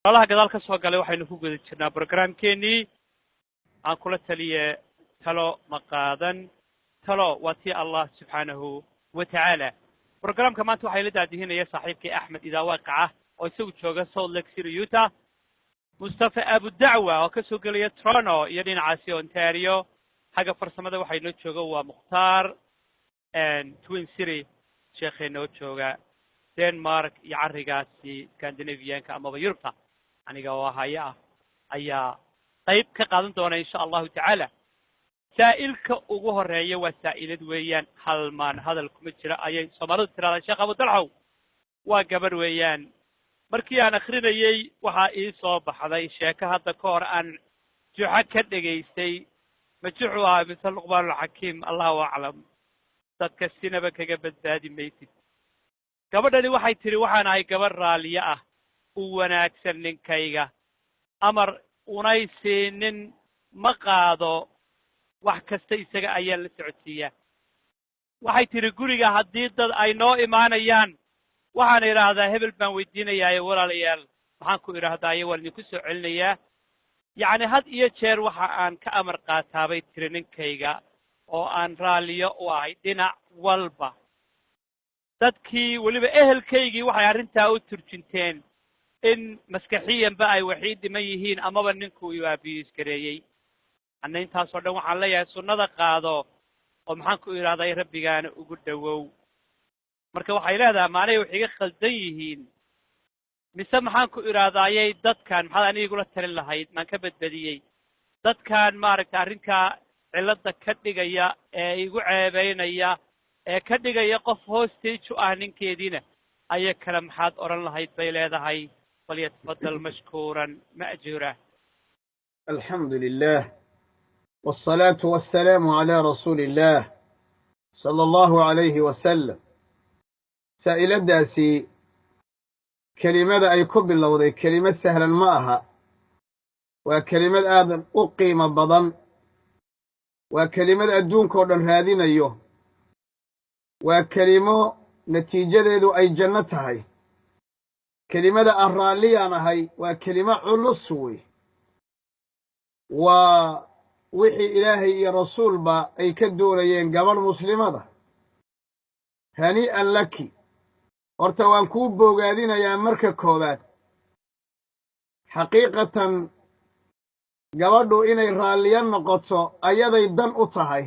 walaalaha gadaal ka soo galay waxaynu ku guda jirnaa programkeenii aan kula taliye talo ma qaadan talo waa tii allah subxaanahu wa tacaala programka maanta waxay la daadihinaya saaxiibkii axmed idaawaqaca oo isagu jooga salt lake city utah mustafa abudacwa oo ka soo gelaya toronto iyo dhinacaasi ontario xagga farsamada waxay noo jooga waa mukhtaar twin city sheekhee noo jooga denmark iyo carrigaasi scandinavianka amaba yurubta aniga oo haya ah ayaa qayb ka qaadan doona insha allahu tacaala saa'ilka ugu horeeya waa saa'ilad weeyaan halmaan hadal kuma jira ayay soomaalidu tirahdaan sheekh abudalxow waa gabarh weeyaan markii aan akrinayey waxaa ii soo baxday sheeko hadda ka hor aan juxa ka dhegaystay ma juxu ahaa mise luqmaanulxakiim allahu aclam dadka sinaba kaga badbaadi maysid gabadhani waxay tidhi waxaan ahay gabadh raalliye ah u wanaagsan ninkayga amar unay siinin ma qaado wax kasta isaga ayaa la socodsiiyaa waxay tidhi guriga haddii dad ay noo imaanayaan waxaan idhaahdaa hebel baan weydiinayaaye walaalayaal maxaan ku idhaahdaaye waan idinku soo celinayaa yacni had iyo jeer waxa aan ka amar qaataabay tiri ninkayga oo aan raalliyo u ahay dhinac walba dadkii weliba ehelkaygii waxay arrintaa u turjinteen in maskaxiyanba ay waxii dhiman yihiin amaba ninkuu iu abiyuus gareeyey anna intaasoo dhan waxaan leeyahay sunnada qaado oo maxaan ku idhahday rabbigaana ugu dhowow marka waxay leedahay maanay wax iga khaldan yihiin mise maxaan ku idhahdaayey dadkan maxaad aniga igula talin lahayd maan ka badbadiyey dadkan maaragtay arrinkaa cilladda ka dhigaya ee igu ceebaynaya ee ka dhigaya qof hostage u ah ninkeediina aya kale maxaad odhan lahayd bay leedahay falyatafadal mashkuuran ma'juura alxamdu lilah waalsalaatu wassalaamu calaa rasuuli illah sala allahu calayhi wasalam saa'iladaasi kelimada ay ku bilowday kelimad sahlan ma aha waa kelimad aadan u qiimo badan waa kelimad adduunkao dhan raadinayo waa kelimo natiijadeedu ay janno tahay kelimada aan raalliyaan ahay waa kelimo culus wey waa wixii ilaahay iyo rasuulba ay ka doonayeen gabadh muslimada hanii'an laki horta waan kuu boogaadinayaa marka koowaad xaqiiqatan gabadhu inay raalliyo noqoto ayaday dan u tahay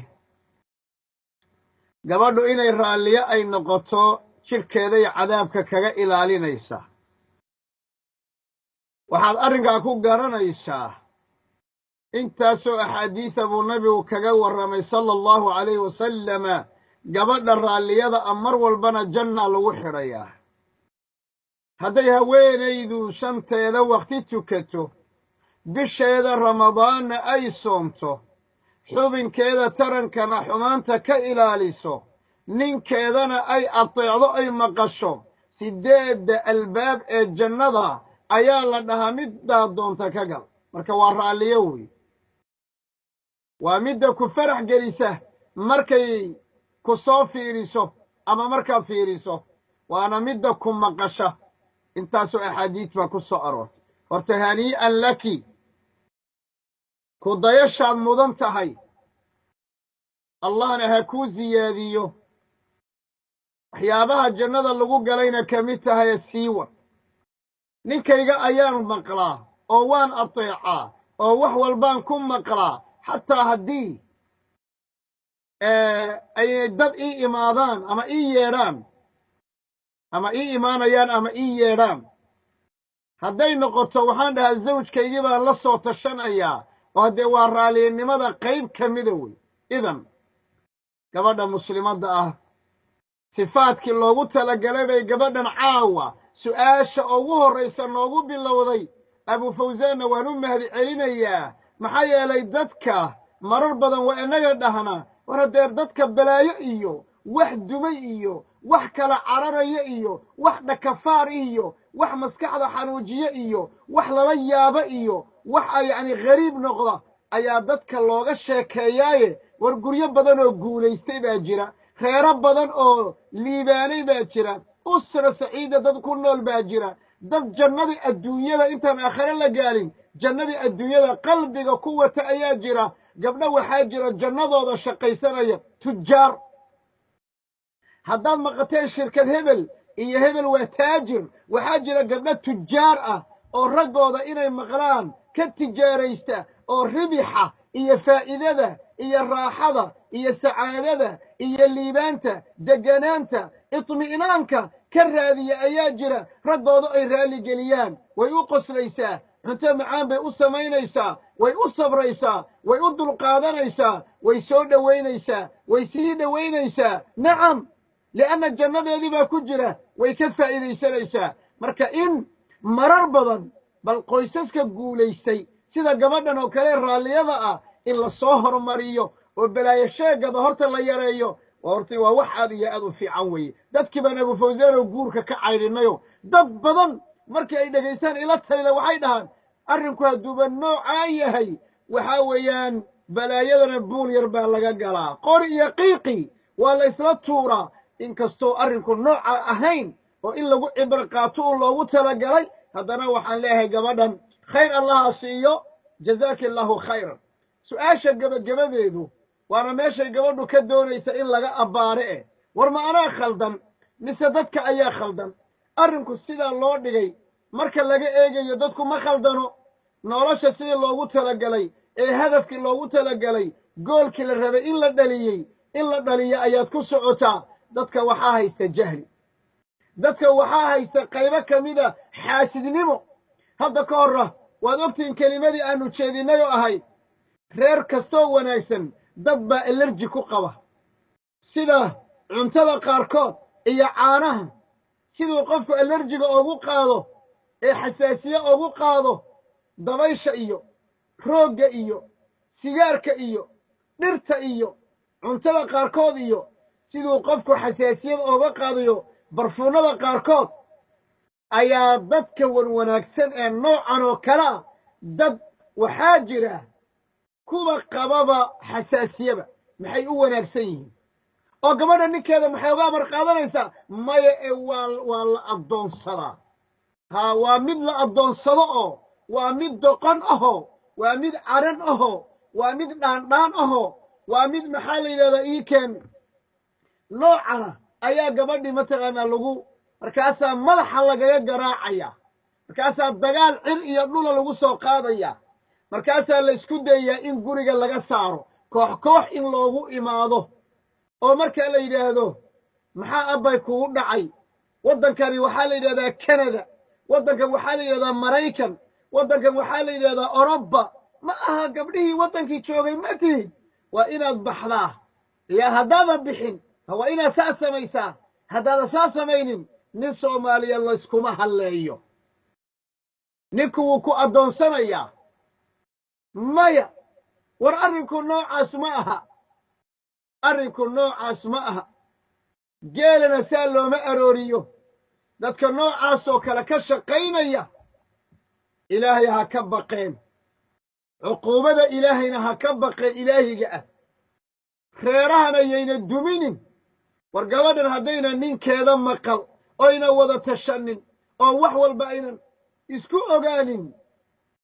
gabadhu inay raalliyo ay noqoto jidhkeeday cadaabka kaga ilaalinaysaa waxaad arrinkaa ku garanaysaa intaasoo axaadiisa buu nabigu kaga warramay sala allahu calayhi wasalama gabadha raalliyada a mar walbana jannaa lagu xidhayaa hadday haweenaydu shanteeda wakhti tukato bisheeda ramadaanna ay soomto xubinkeeda tarankana xumaanta ka ilaaliso ninkeedana ay ateecdo ay maqasho 8 albaab ee jannada ayaa la dhahaa middaa doonta ka gal marka waa raalliyo wey waa midda ku farax gelisa markay ku soo fiiriso ama markaa fiiriso waana midda ku maqasha intaasoo axaadiis baa ku soo aroortay horta hanii'an laki ku dayashaad mudan tahay allahna ha kuu siyaadiyo waxyaabaha jannada lagu galayna ka mid tahay siiwan ninkayga ayaan maqlaa oo waan ateecaa oo wax walbaan ku maqlaa xataa haddii ay dad ii imaadaan ama ii yeedhaan ama ii imaanayaan ama ii yeedhaan hadday noqoto waxaan dhahaa zawjkaygii baan la soo tashanayaa oo haddee waa raallinimada qayb ka mida wey idan gabadha muslimadda ah sifaadkii loogu talagalay bay gabadhan caawa su'aasha ugu horraysa noogu bilowday abu fawsaanna waan u mahad celinayaa maxaa yeelay dadka marar badan waa inaga dhahnaa war haddee dadka balaayo iyo wax dumay iyo wax kala cararaya iyo wax dhakafaar iyo wax maskaxda xanuujiye iyo wax lala yaabo iyo wax yacni ghariib noqda ayaa dadka looga sheekeeyaaye war guryo badan oo guulaystay baa jira reero badan oo liibaanay baa jira usra saciida dad ku nool baa jira dad jannadii adduunyada intaan aakhare la gaarin jannadii adduunyada qalbiga ku wata ayaa jira gabdho waxaa jira jannadooda shaqaysanaya tujaar haddaad maqateen shirkad hebel iyo hebel waa taajir waxaa jira gabdho tujaar ah oo raggooda inay maqlaan ka tijaaraysta oo ribixa iyo faa'iidada iyo raaxada iyo sacaadada iyo liibaanta deganaanta itmi'naanka ka raadiya ayaa jira raggooda ay raalli geliyaan way u qoslaysaa cunto macaan bay u samaynaysaa way u sabraysaa way u dulqaadanaysaa way soo dhowaynaysaa way sii dhowaynaysaa nacam li'anna jannadeedii baa ku jira way ka faa'iidaysanaysaa marka in marar badan bal qoysaska guulaystay sida gabadhan oo kale raalliyada ah in la soo hormariyo oo balaayo sheegada horta la yareeyo horta waa wax aad iyo aad u fiican weeye dadkii baan abu fawzaan oo guurka ka caydhinayo dad badan markii ay dhegaystaan ila talida waxay dhahaan arrinku hadduuba noocaa yahay waxaa weeyaan balaayadana buul yar baa laga galaa qori iyo qiiqi waa la isla tuuraa inkastoo arrinku nooca ahayn oo in lagu cibro qaato uu loogu talagalay haddana waxaan leeyahay gabadhan khayr allaha siiyo jazaaki allahu khayran su-aasha gebagabadeedu waana meeshay gabadhu ka doonaysa in laga abbaare war ma anaa khaldan mise dadka ayaa khaldan arrinku sidaa loo dhigay marka laga eegayo dadku ma khaldano nolosha sidii loogu talagalay ee hadafkii loogu talagalay goolkii la rabay in la dhaliyo ayaad ku socotaa dadka waxaa haysta jahli dadka waxaa haysta qaybo ka mida xaasidnimo hadda ka horra waad ogtihiin kelimadii aanu jeedinay oo ahayd reer kastoo wanaagsan dad baa alerji ku qaba sida cuntada qaarkood iyo caanaha siduu qofku alerjiga ugu qaado ee xasaasiye ugu qaado dabaysha iyo roogga iyo sigaarka iyo dhirta iyo cuntada qaarkood iyo siduu qofku xasaasiyada uga qaadayo barfuunada qaarkood ayaa dadka wanaagsan ee noocan oo kale ah dad waxaa jira kuwa qababa xasaasiyaba maxay u wanaagsan yihiin oo gabadha ninkeeda maxay uga amar qaadanaysaa maya ee waa la addoonsadaa waa mid la addoonsado oo waa mid doqon ahoo waa mid caran ahoo waa mid dhaandhaan ahoo waa mid maxaa la yidhahdaa iikeen noocana ayaa gabadhii mataqaanaa markaasaa madaxa lagaga garaacaya markaasaa dagaal cir iyo dhula lagu soo qaadaya markaasaa la isku dayayaa in guriga laga saaro koox koox in loogu imaado oo markaa la yidhaahdo maxaa abbay kugu dhacay waddankani waxaa la yidhahdaa canada waddankan waxaa la yidhahdaa maraykan waddankan waxaa la yidhahdaa oroba ma aha gabdhihii waddankii joogay ma tihid waa inaad baxdaa yaa haddaadan bixin waa inaad saas samaysaa haddaadan saas samaynin nin soomaaliya layskuma halleeyo ninku wuu ku addoonsanayaa maya war arrinku noocaas ma aha arrinku noocaas ma aha geelana saa looma arooriyo dadka noocaasoo kale ka shaqaynaya ilaahay ha ka baqeen cuquubada ilaahayna ha ka baqeen ilaahiga ah reerahana yayna duminin war gabadhan haddayna ninkeeda maqal oyna wada tashanin oo wax walba aynan isku ogaanin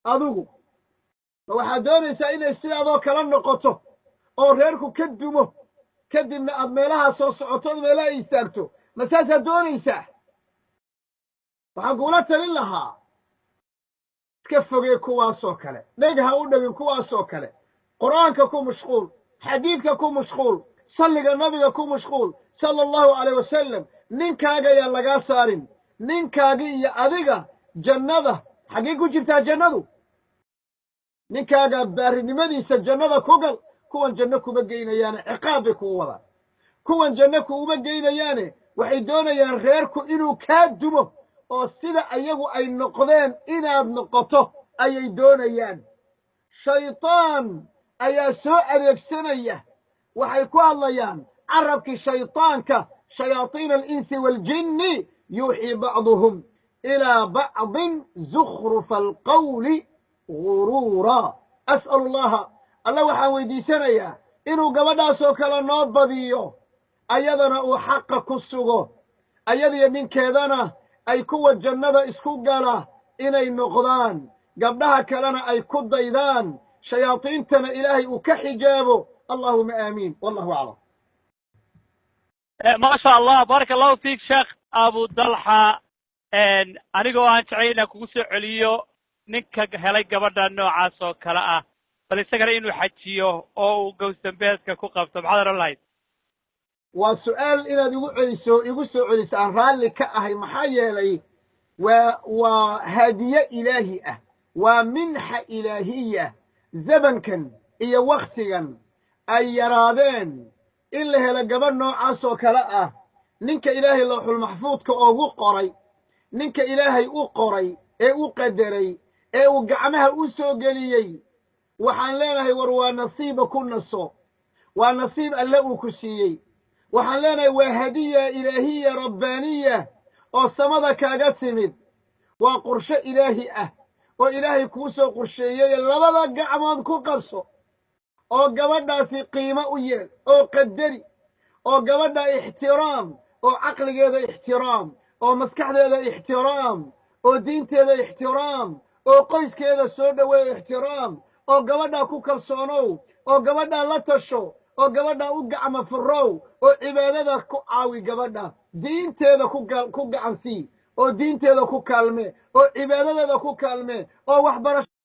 adigu ma waxaad doonaysaa inay sidaadoo kala noqoto oo reerku ka dumo kadibna aad meelaha soo socoto od meelaha istaagto ma saasaad doonaysaa waxaan kuula talin lahaa iska fogee kuwaasoo kale dheg ha u dhegin kuwaasoo kale qur'aanka ku mashquul xadiidka ku mashquul salliga nabiga ku mashquul sala allahu calayh wasalam ninkaaga ayaan lagaa saarin ninkaagi iyo adiga jannada xaggee ku jirtaa jannadu ninkaaga baarinimadiisa jannada ku gal kuwan janno kuma geynayaane ciqaab bay kugu wadaan kuwan janno kuuma geynayaane waxay doonayaan reerku inuu kaa dumo oo sida ayagu ay noqdeen inaad noqoto ayay doonayaan shaytaan ayaa soo adeegsanaya waxay ku hadlayaan carabkii shaytaanka shayaatiina alinsi waaljinni yuuxii bacduhum ilaa bacdin zukhrufa alqawli guruura as'alu allaha alla waxaan weydiisanayaa inuu gabadhaasoo kale noo badiyo ayadana uu xaqa ku sugo ayadiyo ninkeedana ay kuwa jannada isku gala inay noqdaan gabdhaha kalena ay ku daydaan shayaadiintana ilaahay uu ka xijaabo allahuma aamiin wallahu aclam ما شاء الله بارك الله فيك شيخ أبو طلحة anigoo aan jeclay inaan kugu soo celiyo ninka helay gabadha noocaas oo kale ah bal isagana inuu xajiyo oo uu gowsdambeedka ku qabto maxaad oran lahayd waa su'aal inaad igu soo celiso aan raalli ka ahay maxaa yeelay waa hadiye ilaahi ah waa minxa ilaahiya zamankan iyo wakhtigan ay yaraadeen in la helo gabadh noocaas oo kale ah ninka ilaahay lawxul maxfuudka oogu qoray ninka ilaahay u qoray ee u qadaray ee uu gacmaha u soo geliyey waxaan leenahay war waa nasiiba ku naso waa nasiib alle uu ku siiyey waxaan leenahay waa hadiya ilaahiya rabbaaniya oo samada kaaga timid waa qorshe ilaahi ah oo ilaahay kuu soo qorsheeyey labada gacmood ku qabso oo gabadhaasi qiimo u yeel oo qadari oo gabadha ixtiraam oo caqligeeda ixtiraam oo maskaxdeeda ixtiraam oo diinteeda ixtiraam oo qoyskeeda soo dhoweeyo ixtiraam oo gabadhaa ku kalsoonow oo gabadhaa la tasho oo gabadhaa u gacmo furow oo cibaadada ku caawi gabadha diinteeda ku gacansii oo diinteeda ku kaalme oo cibaadadeeda ku kaalme oo waxbarasho